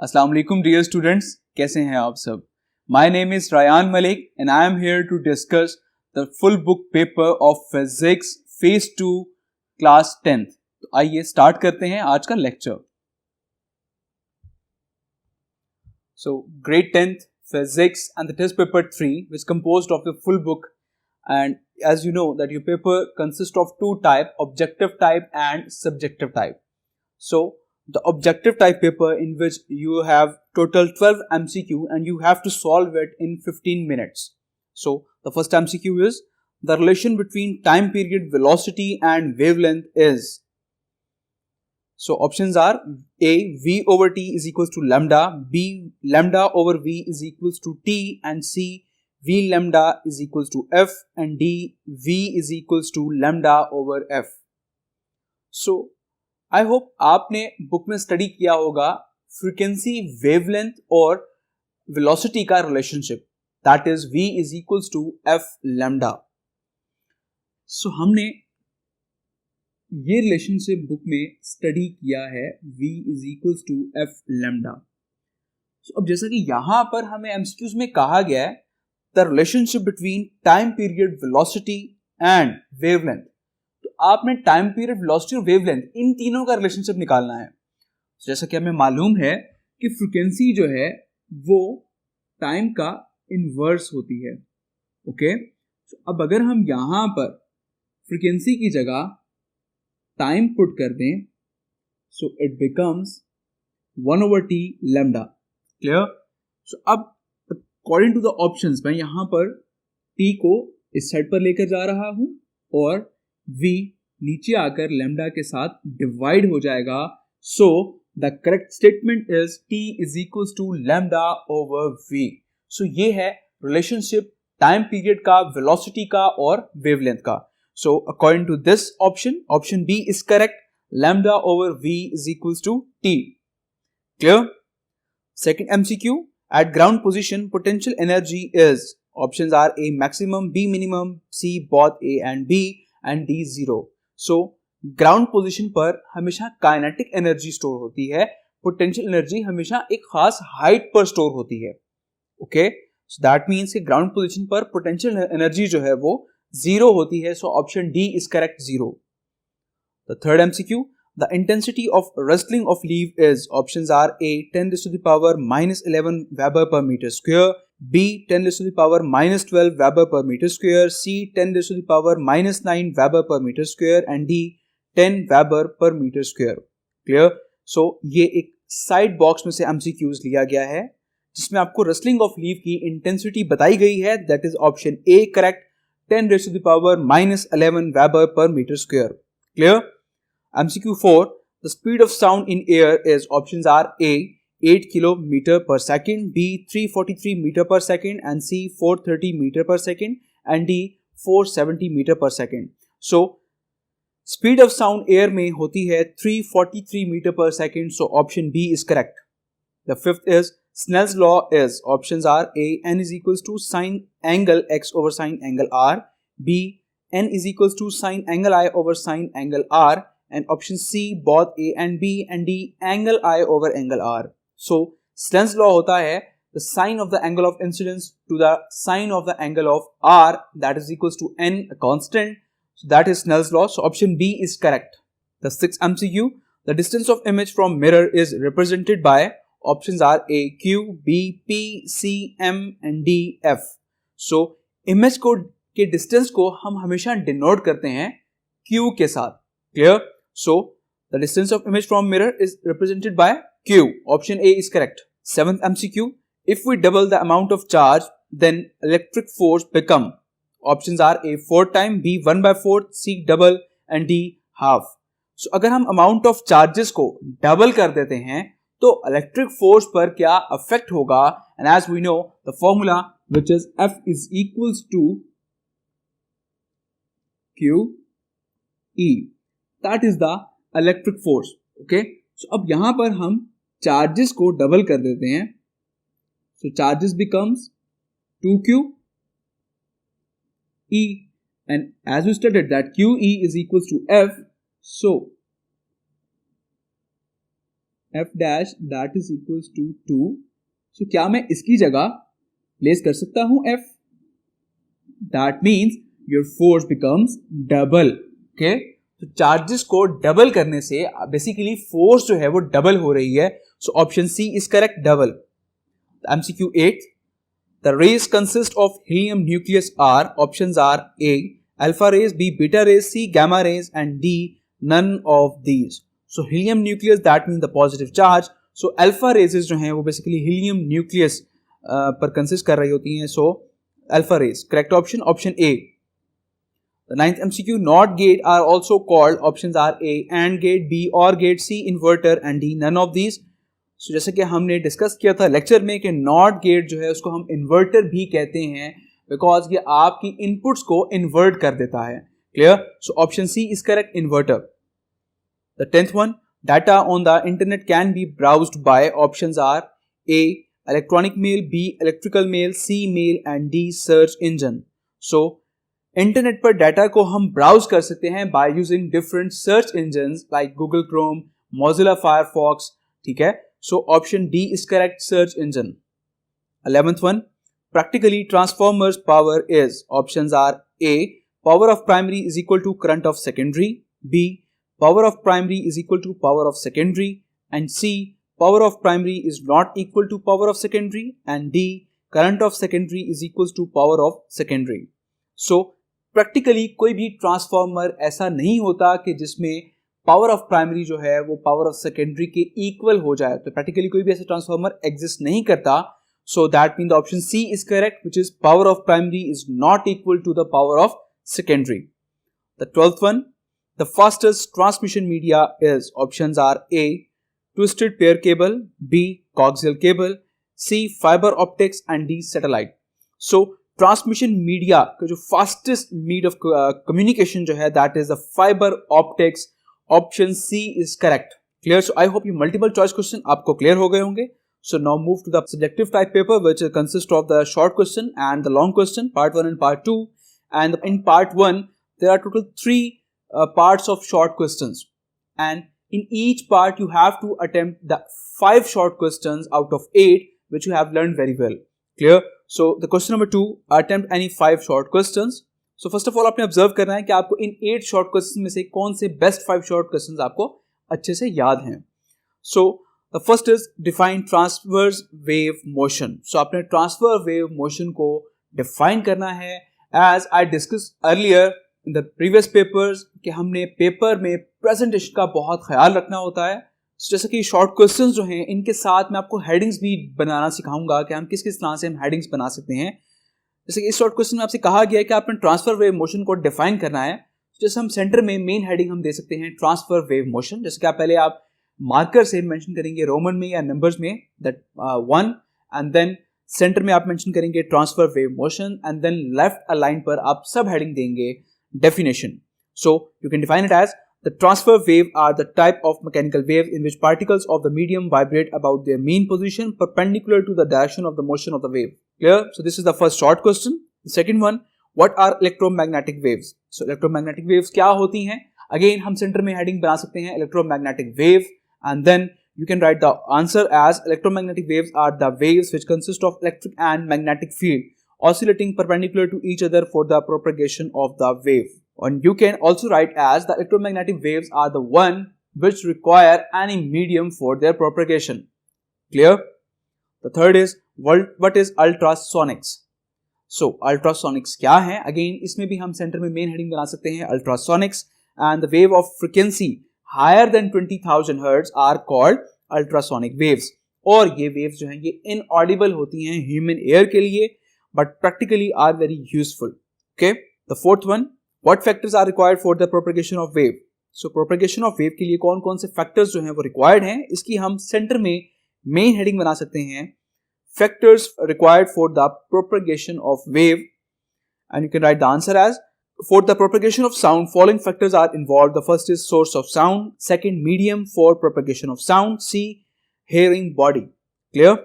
अस्सलाम वालेकुम dear students, कैसे हैं आप सब। My name is Rayan Malik and I am here to discuss the full book paper of physics phase 2 class 10th। तो आइए स्टार्ट करते हैं आज का lecture. So grade 10th physics and the test paper 3 which composed of the full book, and as you know that your paper consists of two type, objective type and subjective type. So the objective type paper in which you have total 12 MCQ and you have to solve it in 15 minutes. So the first MCQ is the relation between time period velocity and wavelength is. So options are A, V over T is equals to lambda, B, lambda over V is equals to T, and C, V lambda is equals to F, and D, V is equals to lambda over F. So I hope आपने book में study किया होगा frequency, wavelength और velocity का relationship, that is V is equals to F lambda. So हमने ये relationship book में study किया है, V is equals to F lambda. अब जैसा कि यहां पर हमें एमसीक्यूज में कहा गया है the relationship between time period, velocity and wavelength, तो आपने टाइम पीरियड, वेलोसिटी और वेवलेंथ इन तीनों का रिलेशनशिप निकालना है। जैसा कि हमें मालूम है कि फ्रीक्वेंसी जो है वो टाइम का इनवर्स होती है। ओके, अब अगर हम यहां पर फ्रीक्वेंसी की जगह टाइम पुट कर दें, so it becomes 1/t lambda. Clear? So अब अकॉर्डिंग टू द ऑप्शंस मैं यहां पर t को इस साइड पर लेकर जा रहा हूं और v नीचे आकर लैम्डा के साथ डिवाइड हो जाएगा। So the correct statement is t is equals to lambda over v। So ये है रिलेशनशिप टाइम पीरियड का, वेलोसिटी का और वेवलेंथ का। So according to this option, option B is correct, lambda over v is equals to t। Clear? Second MCQ, at ground position potential energy is, options are A maximum, B minimum, C both A and B, and D 0. So ground position पर हमेशा kinetic energy store होती है, potential energy हमेशा एक खास height पर store होती है। ओके, सो दैट मीन्स कि ग्राउंड पोजीशन पर पोटेंशियल एनर्जी जो है वो जीरो होती है। So option D is correct, zero. The third MCQ, the intensity of rustling of leaf is, options are A 10 raised to the power minus 11 Weber per meter square, B 10 raised to the power minus 12 Weber per meter square, C 10 raised to the power minus 9 Weber per meter square, and D 10 Weber per meter square. Clear? So ये एक side box में से MCQs लिया गया है जिसमें आपको रस्लिंग of leaf की इंटेंसिटी बताई गई है, that is option A correct, 10 raised to the power minus 11 Weber per meter square. Clear? MCQ 4, the speed of sound in air is, options are A 8 km per second, B 343 meter per second, and C 430 meter per second, and D 470 meter per second. So speed of sound air में होती है 343 meter per second, so option B is correct. The fifth is Snell's law is, options are A n is equals to sine angle x over sine angle r, B n is equals to sine angle I over sine angle r, and option C both A and B, and D angle I over angle R. So Snell's law होता है the sine of the angle of incidence to the sine of the angle of R, that is equals to n, a constant. So that is Snell's law. So option B is correct. The sixth MCQ, the distance of image from mirror is represented by, options are A Q, B P, C M, and D F. So image को के distance को हम हमेशा denote करते हैं Q के साथ। Clear? So the distance of image from mirror is represented by Q. Option A is correct. Seventh MCQ, if we double the amount of charge, then electric force become, options are A 4 times, B 1/4, C double, and D half. So अगर हम amount of charges को double कर देते हैं तो electric force पर क्या effect होगा? And as we know the formula which is F is equals to Q E, that is the electric force. Okay, so अब यहां पर हम चार्जेस को डबल कर देते हैं, so charges becomes 2Q E, and as we studied that QE is equals to F, so f dash that is equals to 2. So क्या मैं इसकी जगह प्लेस कर सकता हूं f? That means your force becomes double. Okay? तो charges को double करने से बेसिकली फोर्स जो है वो डबल हो रही है. So option C is correct, double. MCQ 8. The rays consist of helium nucleus are, options are A, alpha rays, B, beta rays, C, gamma rays, and D, none of these. So helium nucleus, that means the positive charge. So alpha rays जो हैं वो basically helium nucleus पर consist कर रही होती हैं. So alpha rays, correct option, option A. The 9th MCQ, NOT gate are also called, options are A, AND gate, B, OR gate, C, inverter, and D, none of these. So जैसे कि हमने discuss किया था lecture में कि not gate जो है उसको हम इन्वर्टर भी कहते हैं बिकॉज ये आपकी इनपुट्स को इन्वर्ट कर देता है. Clear? So option C is correct, inverter. The 10th one, data on the internet can be browsed by, options are A, electronic mail, B, electrical mail, C, mail, and D, search engine. So internet पर data को हम browse कर सकते हैं by using different search engine like Google Chrome, Mozilla Firefox. ठीक है? So option D is correct, search engine. 11th one, practically transformers power is, options are A, power of primary is equal to current of secondary, B, power of primary is equal to power of secondary, and C, power of primary is not equal to power of secondary, and D, current of secondary is equals to power of secondary. So practically कोई भी transformer ऐसा नहीं होता कि जिसमें power of primary जो है वो पावर ऑफ सेकेंडरी के इक्वल हो जाए. तो प्रैक्टिकली कोई भी ऐसा ट्रांसफॉर्मर एग्जिस्ट नहीं करता. So that mean the option C is correct, which is power of primary is not equal to the power of secondary. The 12th one, the fastest transmission media is, options are A, twisted pair cable, B, coaxial cable, C, fibre optics, and D, satellite. So transmission media का जो fastest mode of communication जो है that is the fibre optics. Option C is correct. Clear? So I hope you multiple choice question आपको clear हो गए होंगे. So now move to the subjective type paper which consists of the short question and the long question, part 1 and part 2. And in part 1 there are total 3 parts of short questions. And in each part you have to attempt the 5 short questions out of 8 which you have learned very well. Clear? So the question number 2, attempt any 5 short questions. So first of all आपने observe करना है कि आपको इन 8 short question में से कौन से best 5 short question आपको अच्छे से याद हैं. So the first is define transverse wave motion. So आपने ट्रांसफर वेव मोशन को डिफाइन करना है as I discuss earlier in the previous papers कि हमने पेपर में प्रेजेंटेशन का बहुत ख्याल रखना होता है. So, जैसे कि शॉर्ट क्वेश्चंस जो हैं इनके साथ मैं आपको हेडिंग्स भी बनाना सिखाऊंगा कि हम किस किस तरह से हम हेडिंग्स बना सकते हैं. जैसे कि इस शॉर्ट क्वेश्चन में आपसे कहा गया है कि आपने ट्रांसफर वेव मोशन को डिफाइन करना है. जैसे हम सेंटर में मेन हेडिंग हम दे सकते हैं ट्रांसफर वेव मोशन. जैसे कि आप पहले आप मार्कर से मेंशन करेंगे रोमन में या नंबर्स में दैट 1 एंड देन सेंटर में आप मेंशन करेंगे transfer wave motion and then left align पर आप सब हेडिंग देंगे definition. So you can define it as the transfer wave are the type of mechanical wave in which particles of the medium vibrate about their mean position perpendicular to the direction of the motion of the wave. Clear? So this is the first short question. The second one, what are electromagnetic waves? So electromagnetic waves क्या होती हैं? Again हम center में heading बना सकते हैं electromagnetic wave and then you can write the answer as electromagnetic waves are the waves which consist of electric and magnetic field oscillating perpendicular to each other for the propagation of the wave. And you can also write as the electromagnetic waves are the one which require any medium for their propagation. Clear? The third is what is ultrasonics? So ultrasonics क्या है? Again इसमें भी हम center में main heading बना सकते हैं ultrasonics and the wave of frequency higher than 20,000 Hz are called ultrasonic waves. और ये waves जो हैं ये inaudible होती हैं human ear के लिए but practically are very useful. Okay? The fourth one, what factors are required for the propagation of wave? So propagation of wave के लिए कौन कौन से factors जो हैं वो required हैं इसकी हम center में main heading बना सकते हैं factors required for the propagation of wave and you can write the answer as for the propagation of sound following factors are involved. The first is source of sound, second medium for propagation of sound, C, hearing body. Clear?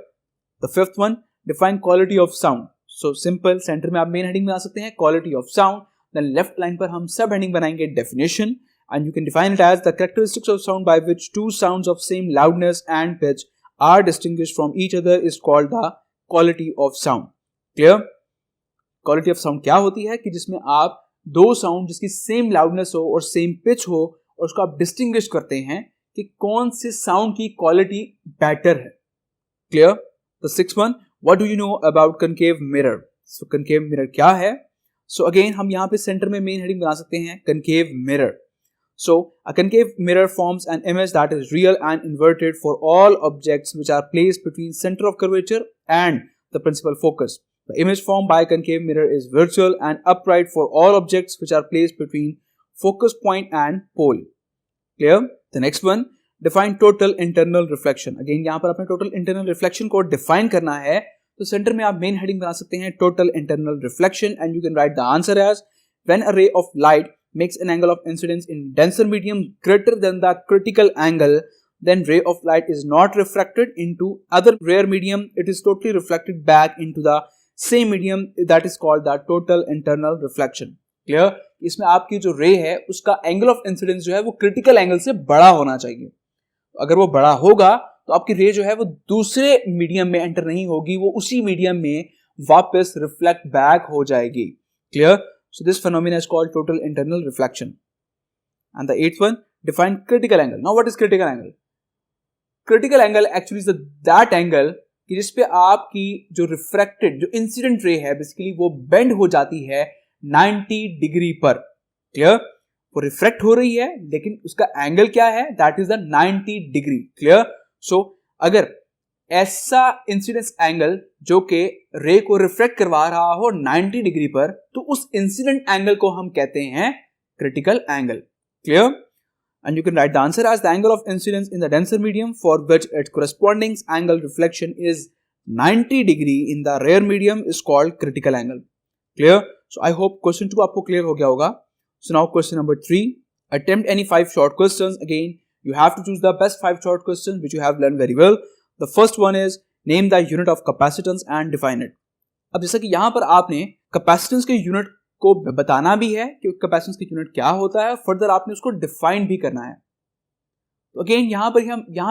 The fifth one, define quality of sound. So simple, center में आप main heading बना सकते हैं quality of sound. Then left line पर हम सब heading बनाएंगे definition and you can define it as the characteristics of sound by which two sounds of same loudness and pitch are distinguished from each other is called the quality of sound. Clear? Quality of sound क्या होती है कि जिसमें आप दो sound जिसकी same loudness हो और सेम पिच हो और उसको आप डिस्टिंग्विश करते हैं कि कौन से साउंड की क्वालिटी बेटर है. Clear? The sixth one, what do you know about concave mirror? So concave mirror क्या है? सो अगेन हम यहाँ पे सेंटर में मेन हेडिंग बना सकते हैं concave mirror. So, a concave mirror forms an image that is real and inverted for all objects which are placed between center of curvature and the principal focus. The image formed by a concave mirror is virtual and upright for all objects which are placed between focus point and pole. Clear? The next one, define total internal reflection. Again, यहाँ पर अपने total internal reflection को define करना है, तो center में आप main heading बना सकते हैं total internal reflection and you can write the answer as when a ray of light makes an angle of incidence in denser medium greater than the critical angle, then ray of light is not refracted into other rare medium, it is totally reflected back into the same medium, that is called the total internal reflection. Clear? इसमें आपकी जो रे है उसका angle of incidence जो है वो critical angle से बड़ा होना चाहिए. अगर वो बड़ा होगा तो आपकी रे जो है वो दूसरे मीडियम में एंटर नहीं होगी, वो उसी मीडियम में वापस रिफ्लेक्ट बैक हो जाएगी. Clear? So this phenomena is called total internal reflection. And the eighth one, define critical angle. Now what is critical angle? Critical angle actually is that angle कि जिस पे आपकी जो refracted, जो incident ray है basically वो bend हो जाती है 90 डिग्री पर. Clear? वो refract हो रही है लेकिन उसका angle क्या है? That is the 90 degree. Clear? So अगर ऐसा इंसिडेंस एंगल जो कि रे को रिफ्लेक्ट करवा रहा हो 90 डिग्री पर, तो उस इंसिडेंट एंगल को हम कहते हैं critical angle. Clear? And you can write the answer as the angle of incidence in the denser medium for which its corresponding angle reflection is 90 degree in the rare medium is called critical angle. Clear? So I hope question 2 आपको clear हो गया होगा. So now question number 3, attempt any 5 short questions. Again you have to choose the best 5 short questions which you have learned very well. The first one is name the unit of capacitance and define it. अब जैसा कि यहाँ पर आपने capacitance के unit को बताना भी है कि capacitance की यूनिट क्या होता है, फर्दर आपने उसको डिफाइन भी करना है. तो अगेन यहाँ पे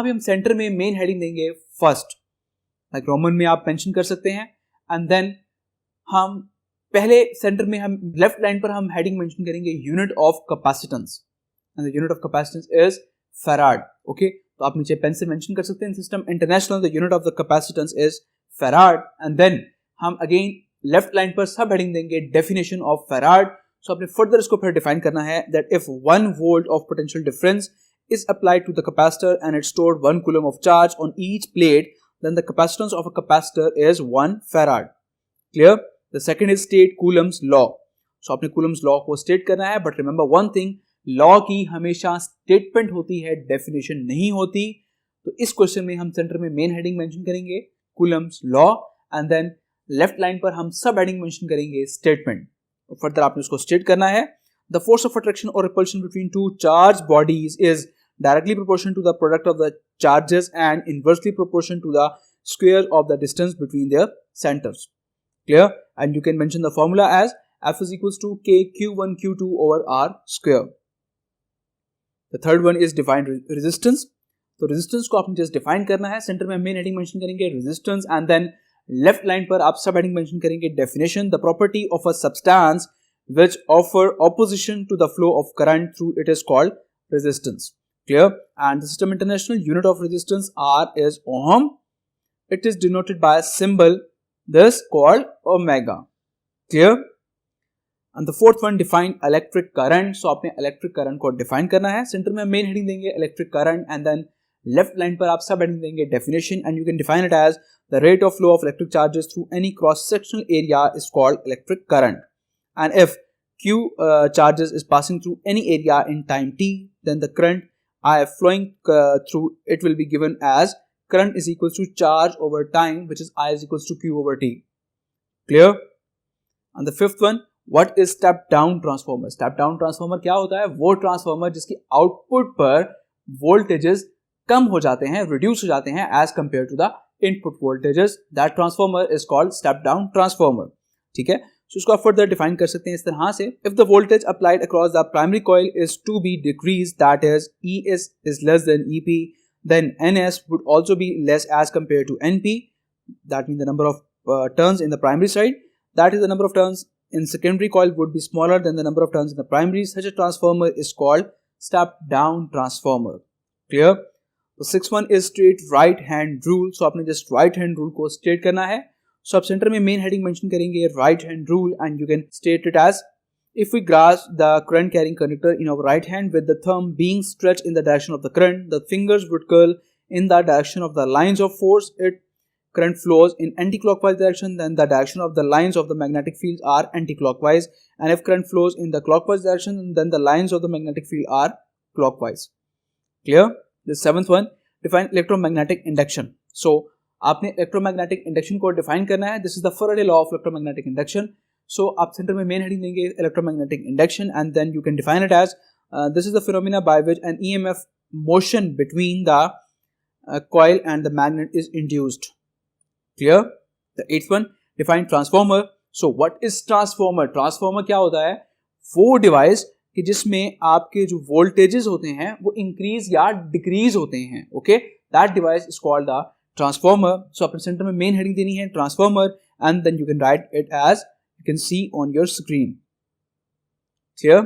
हम सेंटर में मेन हेडिंग देंगे फर्स्ट, लाइक रोमन में आप मेंशन कर सकते हैं. एंड देन हम पहले सेंटर में हम लेफ्ट लाइन पर हम हेडिंग मेंशन करेंगे unit of capacitance, and the unit of capacitance is farad. Okay, तो आप नीचे पेन से मेंशन कर सकते हैं. System international, the unit of the capacitance is farad. And then हम अगेन लेफ्ट लाइन पर सब हेडिंग देंगे डेफिनेशन ऑफ फैराड. सो आपने फर्दर इसको फिर डिफाइन करना है that if 1 volt of potential difference is applied to the capacitor and it stored 1 coulomb of charge on each plate, then the capacitance of a capacitor is 1 farad. Clear? The second is state Coulomb's law. So आपने Coulomb's law को state करना है, but remember one thing, law की हमेशा statement होती है, definition नहीं होती. तो इस क्वेश्चन में हम सेंटर में मेन हेडिंग मेंशन करेंगे Coulomb's law and then left line पर हम सब हेडिंग मेंशन करेंगे स्टेटमेंट. फर्दर आपने उसको स्टेट करना है. The force of attraction or repulsion between two charged bodies is directly proportional to the product of the charges and inversely proportional to the square of the distance between their centers. Clear? And you can mention the formula as F is equals to K Q1 Q2 over R square. The third one is define resistance. तो resistance को आपने just define करना है. Centre में main heading mention करेंगे resistance and then left line पर आप sub heading mention करेंगे definition. The property of a substance which offer opposition to the flow of current through it is called resistance. Clear? And the System International unit of resistance R is ohm. It is denoted by a symbol this called omega. Clear? And the fourth one, define electric current. So आपने electric current को define करना है. Centre में main heading देंगे electric current and then left line पर आप sub heading देंगे definition and you can define it as the rate of flow of electric charges through any cross sectional area is called electric current. And if Q charges is passing through any area in time t, then the current I flowing through it will be given as current is equals to charge over time, which is I is equals to Q over t. Clear? And the fifth one, what is step down transformer? Step down transformer क्या होता है? वो transformer जिसकी output पर voltages कम हो जाते हैं, reduce हो जाते हैं as compared to the input voltages. That transformer is called step down transformer. ठीक है? So इसको आप further define कर सकते हैं इस तरह से, if the voltage applied across the primary coil is to be decreased, that is ES is less than EP, then NS would also be less as compared to NP. That means the number of turns in the primary side, that is the number of turns in secondary coil would be smaller than the number of turns in the primary. Such a transformer is called step down transformer. Clear? The sixth one is straight right hand rule. So आपने just right hand rule को straight करना है. So आप center में main heading mention करेंगे right hand rule and you can state it as, if we grasp the current carrying conductor in our right hand with the thumb being stretched in the direction of the current, the fingers would curl in the direction of the lines of force. It current flows in anti-clockwise direction, then the direction of the lines of the magnetic field are anti-clockwise, and if current flows in the clockwise direction, then the lines of the magnetic field are clockwise. Clear? The seventh one, define electromagnetic induction. So आपने electromagnetic induction को define करना है. This is the Faraday law of electromagnetic induction. So आप centre में main heading देंगे electromagnetic induction and then you can define it as this is the phenomena by which an EMF motion between the coil and the magnet is induced. Clear? The eighth one, define transformer. So what is transformer? Transformer क्या होता है? वो device कि जिसमें आपके जो voltages होते हैं वो इंक्रीज या डिक्रीज होते हैं. Okay, that device is called the transformer. So अपने सेंटर में मेन हेडिंग देनी है transformer and then you can write it as you can see on your screen. Clear?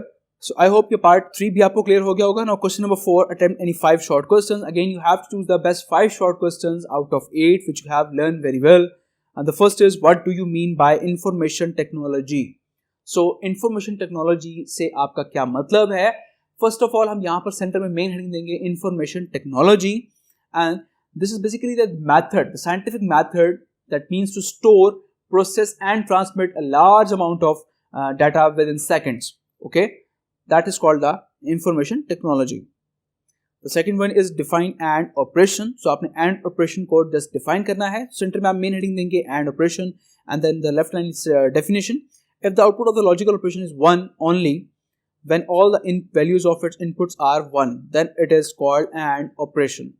So I hope your part 3 भी आपको clear हो गया होगा. Now question number 4, attempt any 5 short questions. Again you have to choose the best 5 short questions out of 8 which you have learned very well. And the first is, what do you mean by information technology? So information technology से आपका क्या मतलब है? First of all हम यहाँ पर centre में main heading देंगे information technology, and this is basically the method, the scientific method that means to store, process and transmit a large amount of data within seconds. Okay, that is called the information technology. The second one is define AND operation. So आपने AND operation को just define करना है. Center में आप main heading देंगे AND operation and then the left line is definition. If the output of the logical operation is 1 only when all the values of its inputs are 1, then it is called AND operation.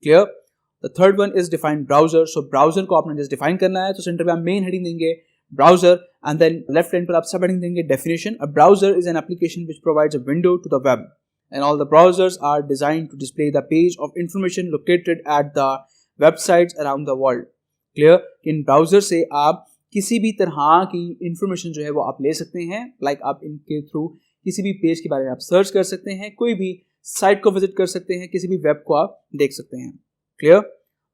Clear? The third one is define browser. So browser को आपने just define करना है. तो center पे आप main heading देंगे browser and then left hand पर आप सब heading देंगे definition. A browser is an application which provides a window to the web, and all the browsers are designed to display the page of information located at the websites around the world. Clear? In browser से आप किसी भी तरह की information जो है वो आप ले सकते हैं. Like आप इनके through किसी भी पेज के बारे में आप सर्च कर सकते हैं, कोई भी साइट को विजिट कर सकते हैं, किसी भी वेब को आप देख सकते हैं. Clear?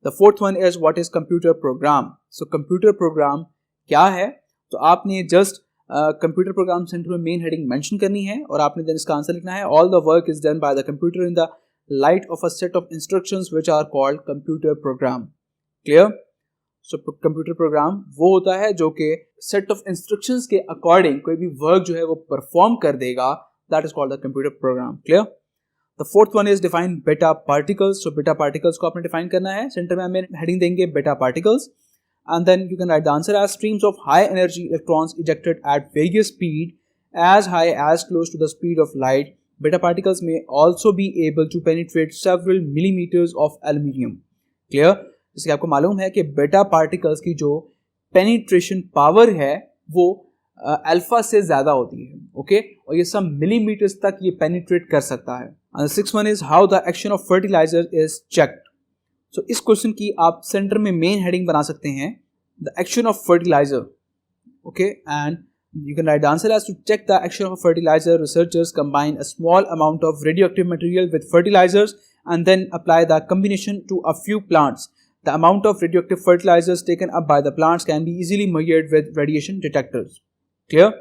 The fourth one is, what is computer program? So computer program क्या है? तो आपने just computer program center में main heading mention करनी है और आपने then इसका आंसर लिखना है. All the work is done by the computer in the light of a set of instructions which are called computer program. Clear? So computer program वो होता है जो कि set of instructions के according कोई भी work जो है वो perform कर देगा. That is called the computer program. Clear? The fourth one is define beta particles. So beta particles को आपने define करना है. Center में हमें heading देंगे beta particles and then you can write the answer as streams of high energy electrons ejected at various speed as high as close to the speed of light. Beta particles may also be able to penetrate several millimeters of aluminium. Clear? जैसे कि आपको मालूम है कि beta particles की जो penetration power है वो अल्फा से ज़्यादा होती है. ओके, और ये सब मिलीमीटर्स तक ये पेनिट्रेट कर सकता है. And the sixth one is how the action of fertilizer is checked. So इस क्वेश्चन की आप सेंटर में मेन हेडिंग बना सकते हैं the action of fertilizer. Okay, and you can write the answer as, to check the action of a fertilizer, researchers combine a small amount of radioactive material with fertilizers and then apply the combination to a few plants. The amount of radioactive fertilizers taken up by the plants can be easily measured with radiation detectors. Clear?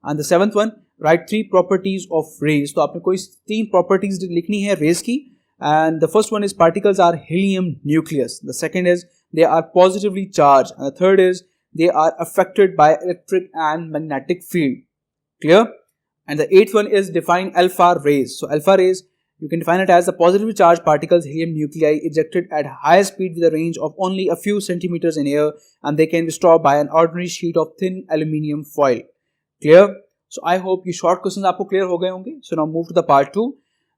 And the seventh one, write 3 properties of rays. तो आपने कोई 3 properties लिखनी है rays की. And the first one is particles are helium nucleus. The second is they are positively charged. And the third is they are affected by electric and magnetic field. Clear? And the eighth one is define alpha rays. So alpha rays, you can define it as the positively charged particles, helium nuclei, ejected at high speed with a range of only a few centimeters in air, and they can be stopped by an ordinary sheet of thin aluminium foil. Clear? So I hope you short questions आपको clear हो गए होंगे. So now move to the part 2,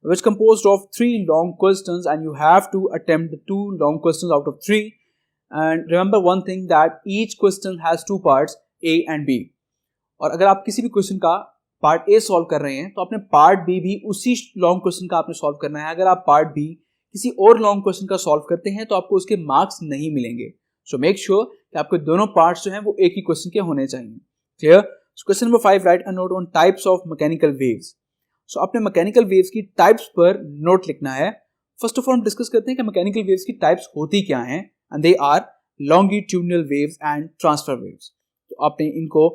which composed of 3 long questions, and you have to attempt the 2 long questions out of 3. And remember one thing, that each question has 2 parts, A and B. और अगर आप किसी भी question का part A solve कर रहे हैं तो आपने पार्ट बी भी उसी लॉन्ग क्वेश्चन का आपने सॉल्व करना है। अगर आप पार्ट बी किसी और लॉन्ग क्वेश्चन का सॉल्व करते हैं तो आपको उसके मार्क्स नहीं मिलेंगे। सो मेक श्योर कि आपके दोनों पार्ट्स जो हैं वो एक ही क्वेश्चन के होने चाहिए। Clear? Question number 5, write a note on types of mechanical waves. So आपने मैकेनिकल वेव्स की टाइप्स पर नोट लिखना है। फर्स्ट ऑफ ऑल हम डिस्कस करते हैं कि मैकेनिकल वेव्स की टाइप्स होती क्या हैं, and they are longitudinal waves and transfer waves. तो आपने इनको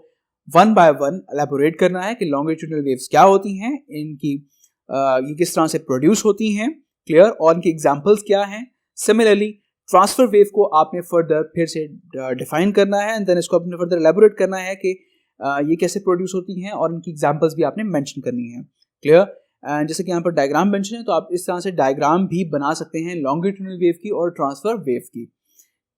वन बाय वन एलैबोरेट करना है कि लॉन्गिट्यूडनल वेव्स क्या होती हैं, इनकी ये किस तरह से प्रोड्यूस होती हैं, क्लियर, और इनके एग्जांपल्स क्या हैं। सिमिलरली ट्रांसफर वेव को आपने फर्दर फिर से डिफाइन करना है एंड देन इसको आपने फर्दर एलैबोरेट करना है कि ये कैसे प्रोड्यूस होती हैं और इनकी एग्जांपल्स भी आपने मेंशन करनी है। क्लियर? एंड जैसे कि यहाँ पर डायग्राम मेंशन है तो आप इस तरह से डायग्राम भी बना सकते हैं लॉन्गिट्यूडनल वेव की और ट्रांसफर वेव की।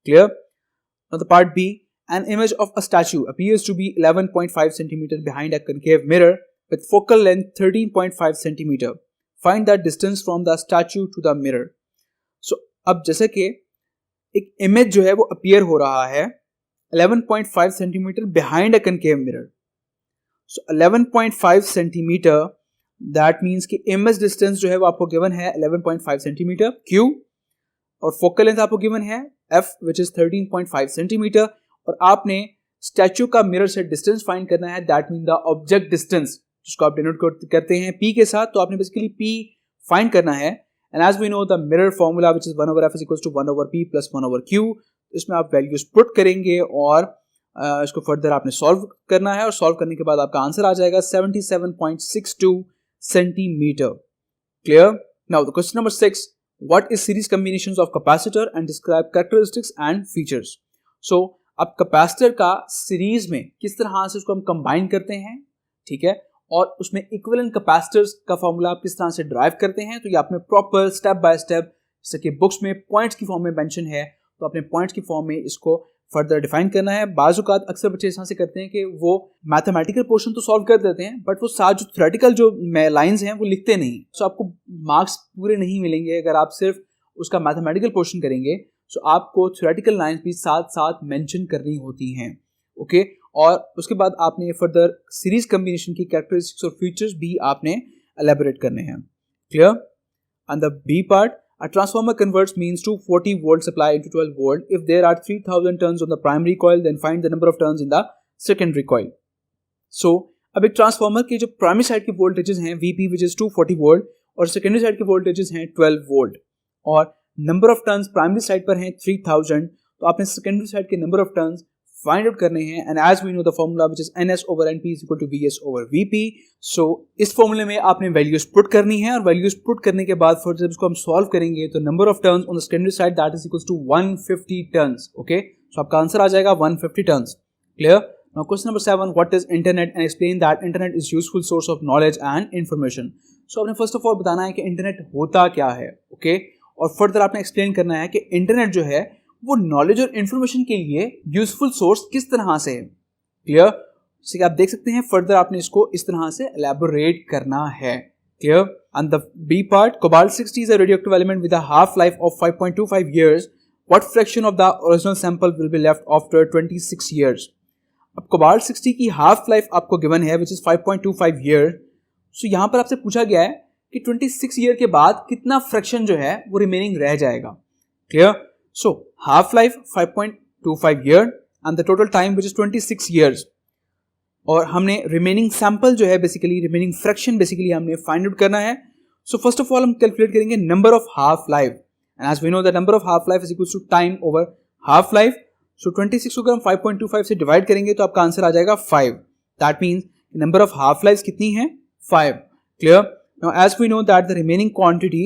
Clear? Now the part B, an image of a statue appears to be 11.5 cm behind a concave mirror with focal length 13.5 cm. Find the distance from the statue to the mirror. So अब जैसे कि एक image जो है वो appear हो रहा है 11.5 centimetre behind a concave mirror. So 11.5 centimetre, that means कि इमेज डिस्टेंस जो है वो आपको गिवन है 11.5 सेंटीमीटर क्यू, और फोकल लेंथ आपको गिवन है एफ विच इज 13.5 सेंटीमीटर, और आपने स्टैचू का मिरर से डिस्टेंस फाइंड करना है, that mean the object distance, जिसको आप डिनोट करते हैं पी के साथ। तो आपने बेसिकली पी फाइंड करना है, and as we know the mirror formula which is 1/f is equals to 1/p plus 1/q। इसमें आप वैल्यूज पुट करेंगे और इसको फर्दर आपने सॉल्व करना है, और सॉल्व करने के बाद आपका आंसर आ जाएगा 77.62 centimetre. Clear? Now the question number 6, what is series combinations of capacitor and describe characteristics and features. So अब कैपेसिटर का सीरीज में किस तरह से उसको हम कंबाइन करते हैं, ठीक है, और उसमें इक्विवेलेंट कैपेसिटर्स का फॉर्मूला आप किस तरह से ड्राइव करते हैं। तो ये आपने प्रॉपर स्टेप बाय स्टेप, जैसे कि बुक्स में पॉइंट्स की फॉर्म में मेंशन है, तो अपने पॉइंट्स की फॉर्म में इसको फर्दर डिफाइन करना है। बाज़ औक़ात अक्सर बच्चे इस तरह से करते हैं कि वो मैथमेटिकल पोर्शन तो सॉल्व कर देते हैं, बट वो साथ जो थ्योरेटिकल जो लाइंस हैं वो लिखते नहीं। सो आपको मार्क्स पूरे नहीं मिलेंगे अगर आप सिर्फ उसका मैथमेटिकल पोर्शन करेंगे। सो आपको थ्योरेटिकल लाइंस भी साथ साथ मेंशन करनी होती हैं। ओके, और उसके बाद आपने फर्दर सीरीज कॉम्बिनेशन की कैरेक्टरिस्टिक्स और फीचर्स भी आपने एलैबोरेट करने हैं। Clear? And the B part, a transformer converts means to 40 volt supply into 12 volt. If there are 3000 turns on the primary coil, then find the number of turns in the secondary coil. So अब एक transformer की जो primary side के voltages हैं VP which is 240 volt, और secondary side के voltages हैं 12 volt, और number of turns primary side पर हैं 3000। तो आपने सेकेंडरी साइड के number of turns find out करने हैं, and as we know the formula which is NS/NP is equal to VS/VP। So इस फॉर्मूले में आपने वैल्यूज पुट करनी है, और वैल्यूज पुट करने के बाद फिर जब इसको हम सॉल्व करेंगे तो number of turns on the secondary side that is equal to 150 turns. Okay, so आपका आंसर आ जाएगा 150 turns. Clear? Now question number 7, what is internet and explain that internet is useful source of knowledge and information. So आपने first of all बताना है कि internet होता क्या है, ओके, और फर्दर आपने एक्सप्लेन करना है कि इंटरनेट जो है वो नॉलेज और इन्फॉर्मेशन के लिए यूजफुल सोर्स किस तरह से है। क्लियर? जैसे कि आप देख सकते हैं फर्दर आपने इसको इस तरह से एलैबोरेट करना है। Clear? And the B part, cobalt 60 is a radioactive element with a half life of 5.25 years. What fraction of the original sample will be left after 26 years? अब कोबाल्ट 60 की हाफ लाइफ आपको given है which is 5.25 year. सो यहाँ पर आपसे पूछा गया है कि 26 ईयर के बाद कितना फ्रैक्शन जो है वो रिमेनिंग रह जाएगा। Clear? So half life 5.25 year and the total time which is 26 years, और हमने रिमेनिंग सैंपल जो है बेसिकली रिमेनिंग फ्रैक्शन बेसिकली हमने फाइंड आउट करना है। सो फर्स्ट ऑफ ऑल हम कैलकुलेट करेंगे number of half life, and as we know the number of half life is equal to time over half life. So 26 को अगर हम 5.25 से divide करेंगे तो आपका आंसर आ जाएगा 5। That means number of half life कितनी है? 5। Clear? Now, as we know that the remaining quantity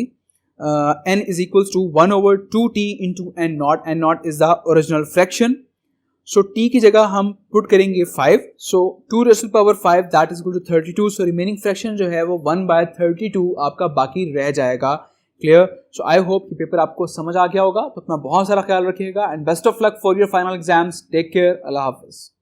n is equals to 1/2t into n naught. n naught is the original fraction. So t की जगह हम put करेंगे 5. So 2 raised to the power 5 that is equal to 32. So remaining fraction जो है वो 1/32 आपका बाकी रह जाएगा। Clear? So I hope कि पेपर आपको समझ आ गया होगा। तो अपना बहुत सारा ख्याल रखिएगा, and best of luck for your final exams. Take care. Allah Hafiz.